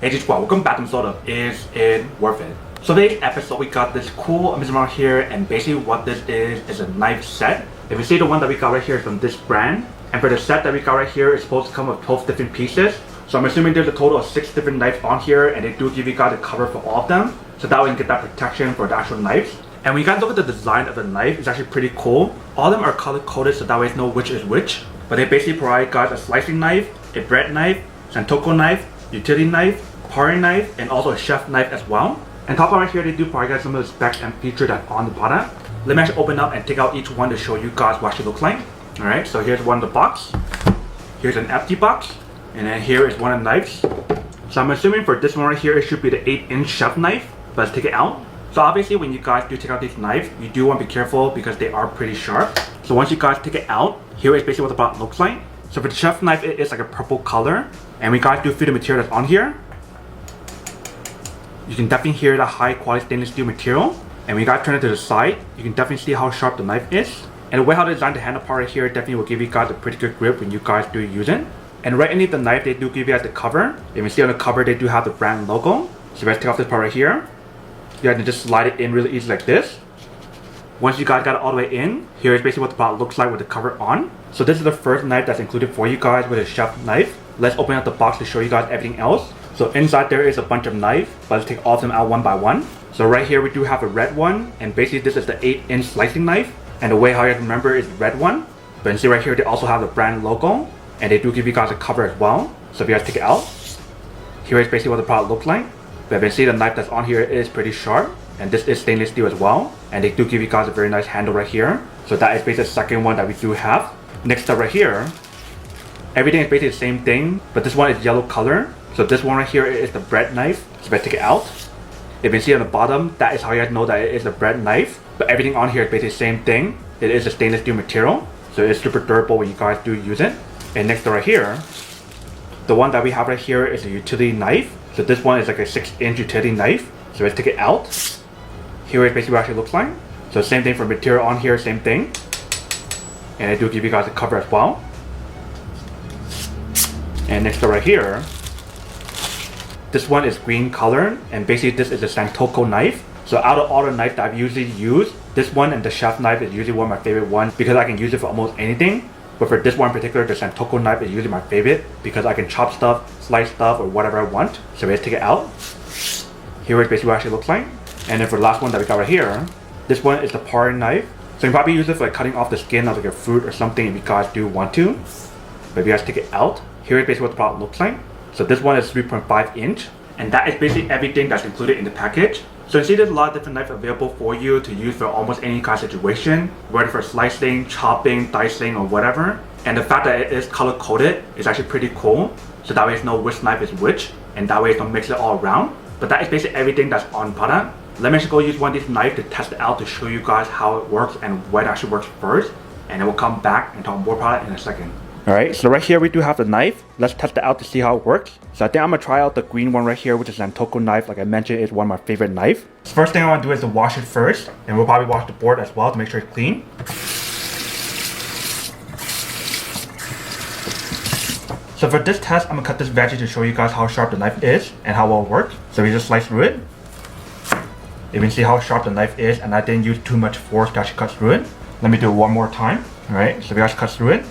Hey G-Squad, welcome back to Soda. Is it worth it? So today's episode we got this cool amazing around here, and basically what this is a knife set. If you see the one that we got right here is from this brand, and for the set that we got right here is supposed to come with 12 different pieces. So I'm assuming there's a total of 6 different knives on here, and they do give you guys a cover for all of them, so that way you can get that protection for the actual knives. And when you guys look at the design of the knife, it's actually pretty cool. All of them are color coded, so that way you know which is which. But they basically provide guys a slicing knife, a bread knife, santoku knife, utility knife, paring knife, and also a chef knife as well. And top right here, they do provide guys some of the specs and features that's on the product. Let me actually open up and take out each one to show you guys what it looks like. Alright, so here's one in the box. Here's an empty box. And then here is one of the knives. So I'm assuming for this one right here, it should be the 8-inch chef knife. But let's take it out. So obviously when you guys do take out these knives, you do want to be careful because they are pretty sharp. So once you guys take it out, here is basically what the product looks like. So for the chef knife, it is like a purple color. And we guys do feel the material that's on here. You can definitely hear the high quality stainless steel material. And when you guys turn it to the side, you can definitely see how sharp the knife is. And the way how they designed the handle part right here definitely will give you guys a pretty good grip when you guys do use it. And right underneath the knife, they do give you guys the cover. If you see on the cover, they do have the brand logo. So let's take off this part right here. You guys can just slide it in really easy like this. Once you guys got it all the way in, here is basically what the product looks like with the cover on. So this is the first knife that's included for you guys with a chef knife. Let's open up the box to show you guys everything else. So inside there is a bunch of knives, but let's take all of them out one by one. So right here we do have a red one, and basically this is the 8-inch slicing knife. And the way how you remember is the red one. But you see right here they also have the brand logo, and they do give you guys a cover as well. So if you guys take it out, here is basically what the product looks like. But if you see the knife that's on here is pretty sharp, and this is stainless steel as well. And they do give you guys a very nice handle right here. So that is basically the second one that we do have. Next up right here, everything is basically the same thing, but this one is yellow color. So this one right here is the bread knife. So if I take it out, if you see on the bottom, that is how you guys know that it is a bread knife. But everything on here is basically the same thing. It is a stainless steel material, so it's super durable when you guys do use it. And next to right here, the one that we have right here is a utility knife. So this one is like a 6-inch utility knife. So let's take it out. Here is basically what it actually looks like. So same thing for material on here, same thing. And I do give you guys a cover as well. And next to right here, this one is green color, and basically this is a santoku knife. So out of all the knives that I've usually used, this one and the chef knife is usually one of my favorite ones because I can use it for almost anything. But for this one in particular, the santoku knife is usually my favorite because I can chop stuff, slice stuff, or whatever I want. So let's take it out. Here is basically what it actually looks like. And then for the last one that we got right here, this one is the paring knife. So you can probably use it for like cutting off the skin of like a fruit or something if you guys do want to. But if you guys take it out, here is basically what the product looks like. So this one is 3.5 inch, and that is basically everything that's included in the package. So you see there's a lot of different knives available for you to use for almost any kind of situation, whether for slicing, chopping, dicing, or whatever. And the fact that it is color coded is actually pretty cool. So that way you know which knife is which, and that way you don't mix it all around. But that is basically everything that's on product. Let me actually go use one of these knives to test it out to show you guys how it works and what actually works first. And then we'll come back and talk more about it in a second. Alright, so right here we do have the knife. Let's test it out to see how it works. So I think I'm going to try out the green one right here, which is santoku knife. Like I mentioned, it's one of my favorite knives. So first thing I want to do is to wash it first. And we'll probably wash the board as well to make sure it's clean. So for this test, I'm going to cut this veggie to show you guys how sharp the knife is and how well it works. So we just slice through it. You can see how sharp the knife is, and I didn't use too much force to actually cut through it. Let me do it one more time. Alright, so we actually cut through it.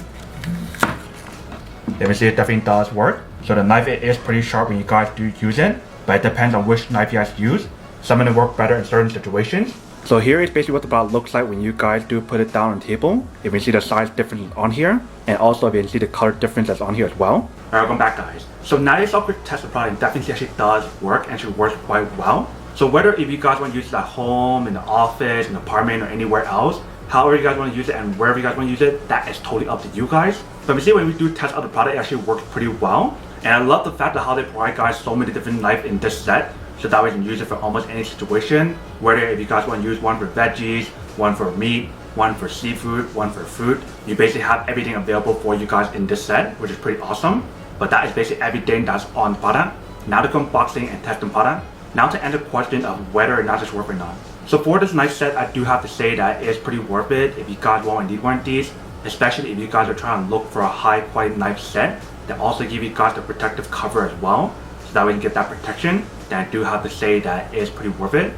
You can see it definitely does work. So the knife it is pretty sharp when you guys do use it, but it depends on which knife you guys use. Some of them work better in certain situations. So here is basically what the product looks like when you guys do put it down on the table. You can see the size difference on here, and also you can see the color difference that's on here as well. Alright, welcome back guys. So now this software test the product definitely actually does work and should work quite well. So whether if you guys want to use it at home, in the office, in the apartment, or anywhere else, however you guys want to use it and wherever you guys want to use it, that is totally up to you guys. But we see when we do test out the product, it actually works pretty well. And I love the fact that how they provide guys so many different knives in this set. So that way you can use it for almost any situation. Whether if you guys want to use one for veggies, one for meat, one for seafood, one for fruit. You basically have everything available for you guys in this set, which is pretty awesome. But that is basically everything that's on the product. Now to go unboxing and test the product. Now to answer the question of whether or not it's worth it or not. So for this knife set, I do have to say that it's pretty worth it if you guys want to need one of these. Especially if you guys are trying to look for a high quality knife set that also give you guys the protective cover as well. so that way you can get that protection, then I do have to say that it is pretty worth it.